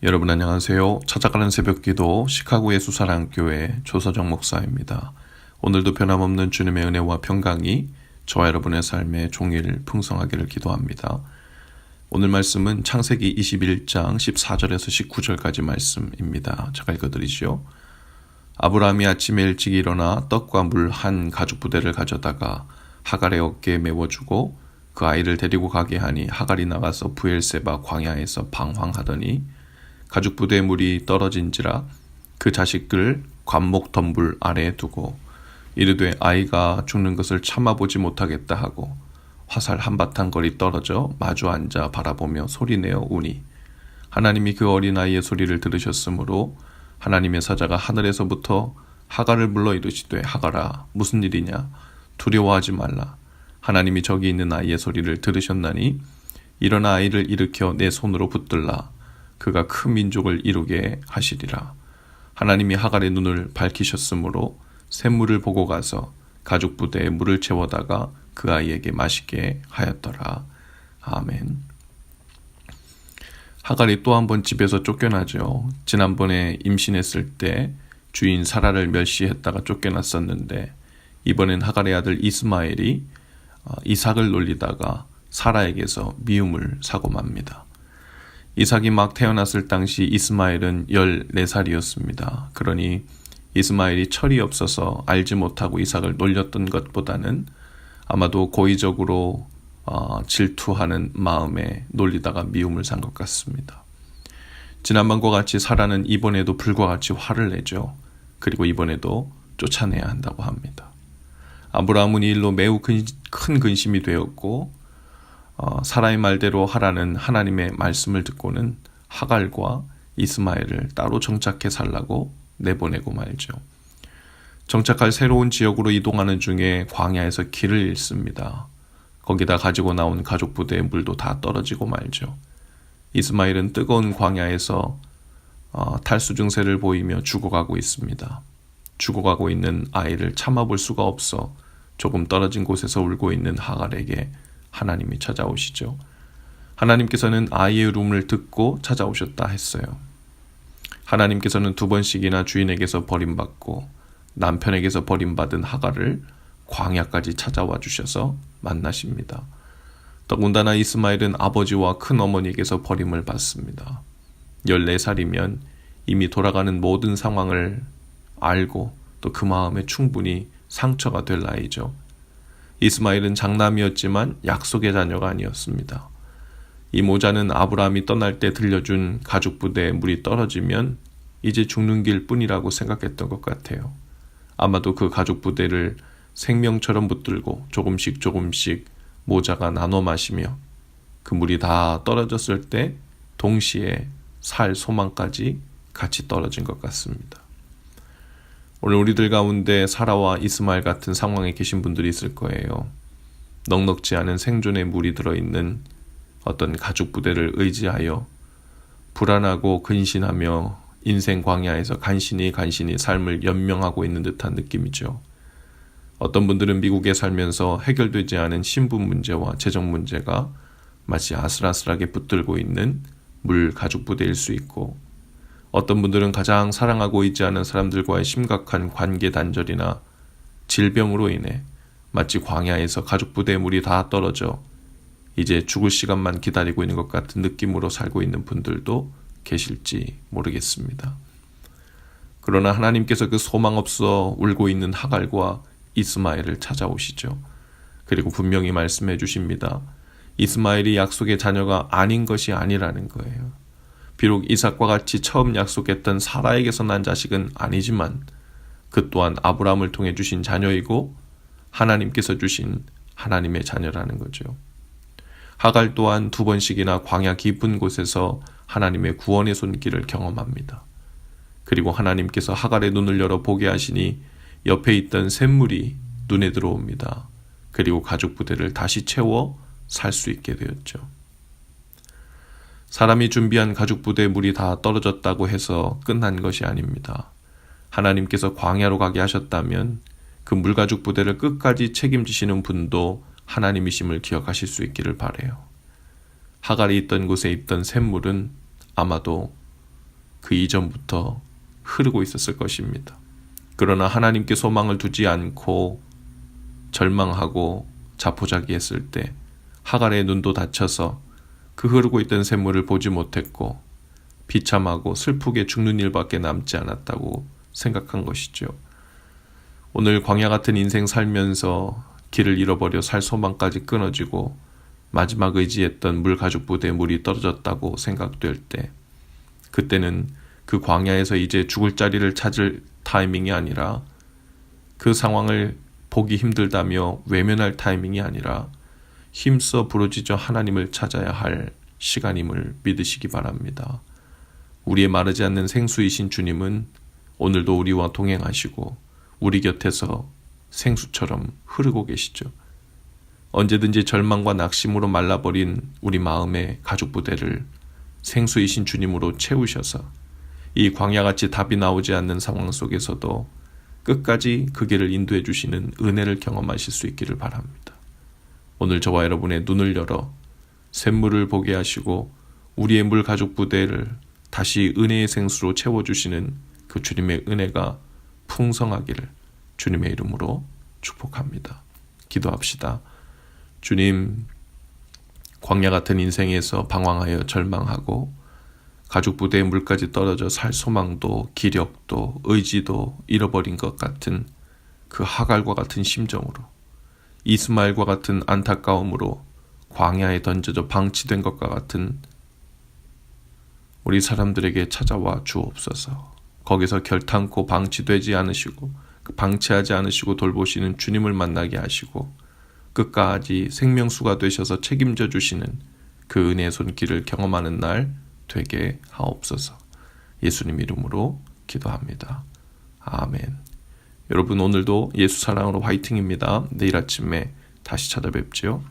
여러분 안녕하세요. 찾아가는 새벽기도 시카고 예수사랑교회 조서정 목사입니다. 오늘도 변함없는 주님의 은혜와 평강이 저와 여러분의 삶에 종일 풍성하기를 기도합니다. 오늘 말씀은 창세기 21장 14절에서 19절까지 말씀입니다. 제가 읽어드리죠. 아브라함이 아침에 일찍 일어나 떡과 물 한 가죽 부대를 가져다가 하갈의 어깨에 메워주고 그 아이를 데리고 가게 하니 하갈이 나가서 브엘세바 광야에서 방황하더니 가죽 부대의 물이 떨어진지라 그 자식을 관목 덤불 아래에 두고 이르되 아이가 죽는 것을 참아보지 못하겠다 하고 화살 한바탕 거리 떨어져 마주 앉아 바라보며 소리내어 우니 하나님이 그 어린아이의 소리를 들으셨으므로 하나님의 사자가 하늘에서부터 하갈을 불러 이르시되 하갈아 무슨 일이냐 두려워하지 말라 하나님이 저기 있는 아이의 소리를 들으셨나니 일어나 아이를 일으켜 내 손으로 붙들라 그가 큰 민족을 이루게 하시리라. 하나님이 하갈의 눈을 밝히셨으므로 샘물을 보고 가서 가죽 부대에 물을 채워다가 그 아이에게 마시게 하였더라. 아멘. 하갈이 또 한 번 집에서 쫓겨나죠. 지난번에 임신했을 때 주인 사라를 멸시했다가 쫓겨났었는데 이번엔 하갈의 아들 이스마엘이 이삭을 놀리다가 사라에게서 미움을 사고 맙니다. 이삭이 막 태어났을 당시 이스마엘은 14살이었습니다. 그러니 이스마엘이 철이 없어서 알지 못하고 이삭을 놀렸던 것보다는 아마도 고의적으로 질투하는 마음에 놀리다가 미움을 산 것 같습니다. 지난번과 같이 사라는 이번에도 불과 같이 화를 내죠. 그리고 이번에도 쫓아내야 한다고 합니다. 아브라함은 이 일로 매우 큰 근심이 되었고 사라의 말대로 하라는 하나님의 말씀을 듣고는 하갈과 이스마엘을 따로 정착해 살라고 내보내고 말죠. 정착할 새로운 지역으로 이동하는 중에 광야에서 길을 잃습니다. 거기다 가지고 나온 가족 부대의 물도 다 떨어지고 말죠. 이스마엘은 뜨거운 광야에서 탈수 증세를 보이며 죽어가고 있습니다. 죽어가고 있는 아이를 참아볼 수가 없어 조금 떨어진 곳에서 울고 있는 하갈에게 하나님이 찾아오시죠. 하나님께서는 아이의 울음을 듣고 찾아오셨다 했어요. 하나님께서는 2번씩이나 주인에게서 버림받고 남편에게서 버림받은 하갈을 광야까지 찾아와 주셔서 만나십니다. 더군다나 이스마엘은 아버지와 큰어머니에게서 버림을 받습니다. 14살이면 이미 돌아가는 모든 상황을 알고 또 그 마음에 충분히 상처가 될 나이죠. 이스마엘은 장남이었지만 약속의 자녀가 아니었습니다. 이 모자는 아브라함이 떠날 때 들려준 가죽 부대에 물이 떨어지면 이제 죽는 길 뿐이라고 생각했던 것 같아요. 아마도 그 가죽 부대를 생명처럼 붙들고 조금씩 모자가 나눠 마시며 그 물이 다 떨어졌을 때 동시에 살 소망까지 같이 떨어진 것 같습니다. 오늘 우리들 가운데 사라와 이스마엘 같은 상황에 계신 분들이 있을 거예요. 넉넉지 않은 생존의 물이 들어있는 어떤 가죽 부대를 의지하여 불안하고 근신하며 인생 광야에서 간신히 삶을 연명하고 있는 듯한 느낌이죠. 어떤 분들은 미국에 살면서 해결되지 않은 신분 문제와 재정 문제가 마치 아슬아슬하게 붙들고 있는 물 가죽 부대일 수 있고 어떤 분들은 가장 사랑하고 있지 않은 사람들과의 심각한 관계 단절이나 질병으로 인해 마치 광야에서 가죽 부대의 물이 다 떨어져 이제 죽을 시간만 기다리고 있는 것 같은 느낌으로 살고 있는 분들도 계실지 모르겠습니다. 그러나 하나님께서 그 소망 없어 울고 있는 하갈과 이스마엘을 찾아오시죠. 그리고 분명히 말씀해 주십니다. 이스마엘이 약속의 자녀가 아닌 것이 아니라는 거예요. 비록 이삭과 같이 처음 약속했던 사라에게서 난 자식은 아니지만 그 또한 아브라함을 통해 주신 자녀이고 하나님께서 주신 하나님의 자녀라는 거죠. 하갈 또한 2번씩이나 광야 깊은 곳에서 하나님의 구원의 손길을 경험합니다. 그리고 하나님께서 하갈의 눈을 열어 보게 하시니 옆에 있던 샘물이 눈에 들어옵니다. 그리고 가죽 부대를 다시 채워 살 수 있게 되었죠. 사람이 준비한 가죽 부대의 물이 다 떨어졌다고 해서 끝난 것이 아닙니다. 하나님께서 광야로 가게 하셨다면 그 물가죽 부대를 끝까지 책임지시는 분도 하나님이심을 기억하실 수 있기를 바라요. 하갈이 있던 곳에 있던 샘물은 아마도 그 이전부터 흐르고 있었을 것입니다. 그러나 하나님께 소망을 두지 않고 절망하고 자포자기했을 때 하갈의 눈도 닫혀서 그 흐르고 있던 샘물을 보지 못했고 비참하고 슬프게 죽는 일밖에 남지 않았다고 생각한 것이죠. 오늘 광야 같은 인생 살면서 길을 잃어버려 살 소망까지 끊어지고 마지막 의지했던 물 가죽 부대에 물이 떨어졌다고 생각될 때, 그때는 그 광야에서 이제 죽을 자리를 찾을 타이밍이 아니라, 그 상황을 보기 힘들다며 외면할 타이밍이 아니라 힘써 부르짖어 하나님을 찾아야 할 시간임을 믿으시기 바랍니다. 우리의 마르지 않는 생수이신 주님은 오늘도 우리와 동행하시고 우리 곁에서 생수처럼 흐르고 계시죠. 언제든지 절망과 낙심으로 말라버린 우리 마음의 가죽 부대를 생수이신 주님으로 채우셔서 이 광야같이 답이 나오지 않는 상황 속에서도 끝까지 그 길을 인도해 주시는 은혜를 경험하실 수 있기를 바랍니다. 오늘 저와 여러분의 눈을 열어 샘물을 보게 하시고 우리의 물 가죽 부대를 다시 은혜의 생수로 채워주시는 그 주님의 은혜가 풍성하기를 주님의 이름으로 축복합니다. 기도합시다. 주님, 광야 같은 인생에서 방황하여 절망하고 가죽 부대의 물까지 떨어져 살 소망도 기력도 의지도 잃어버린 것 같은 그 하갈과 같은 심정으로, 이스마엘과 같은 안타까움으로 광야에 던져져 방치된 것과 같은 우리 사람들에게 찾아와 주옵소서. 거기서 결탄코 방치되지 않으시고 방치하지 않으시고 돌보시는 주님을 만나게 하시고 끝까지 생명수가 되셔서 책임져 주시는 그 은혜의 손길을 경험하는 날 되게 하옵소서. 예수님 이름으로 기도합니다. 아멘. 여러분, 오늘도 예수 사랑으로 화이팅입니다. 내일 아침에 다시 찾아뵙지요.